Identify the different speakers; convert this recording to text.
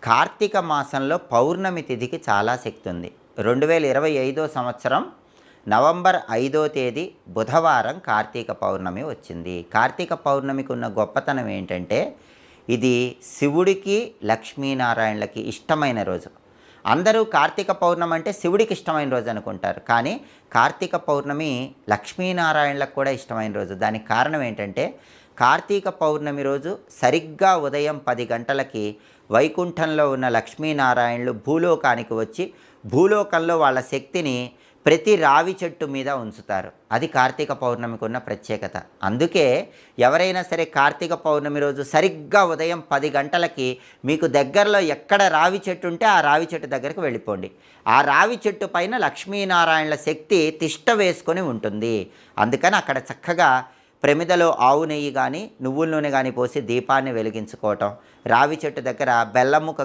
Speaker 1: కార్తీక మాసంలో పౌర్ణమి తిథికి చాలా శక్తి ఉంది. 2025 సంవత్సరం నవంబర్ 5వ తేదీ బుధవారం కార్తీక పౌర్ణమి వచ్చింది. కార్తీక పౌర్ణమికి ఉన్న గొప్పతనం ఏంటంటే, ఇది శివుడికి లక్ష్మీనారాయణలకి ఇష్టమైన రోజు. అందరూ కార్తీక పౌర్ణమి అంటే శివుడికి ఇష్టమైన రోజు అనుకుంటారు, కానీ కార్తీక పౌర్ణమి లక్ష్మీనారాయణలకు కూడా ఇష్టమైన రోజు. దానికి కారణం ఏంటంటే, కార్తీక పౌర్ణమి రోజు సరిగ్గా ఉదయం 10 గంటలకి వైకుంఠంలో ఉన్న లక్ష్మీనారాయణలు భూలోకానికి వచ్చి భూలోకంలో వాళ్ళ శక్తిని ప్రతి రావి చెట్టు మీద ఉంచుతారు. అది కార్తీక పౌర్ణమికి ఉన్న ప్రత్యేకత. అందుకే ఎవరైనా సరే కార్తీక పౌర్ణమి రోజు సరిగ్గా ఉదయం 10 గంటలకి మీకు దగ్గరలో ఎక్కడ రావి చెట్టు ఉంటే ఆ రావి చెట్టు దగ్గరికి వెళ్ళిపోండి. ఆ రావి చెట్టు పైన లక్ష్మీనారాయణల శక్తి తిష్ట వేసుకొని ఉంటుంది. అందుకని అక్కడ చక్కగా ప్రమిదలో ఆవు నెయ్యి కానీ నువ్వుల నూనె కానీ పోసి దీపాన్ని వెలిగించుకోవటం, రావి చెట్టు దగ్గర బెల్లం ముక్క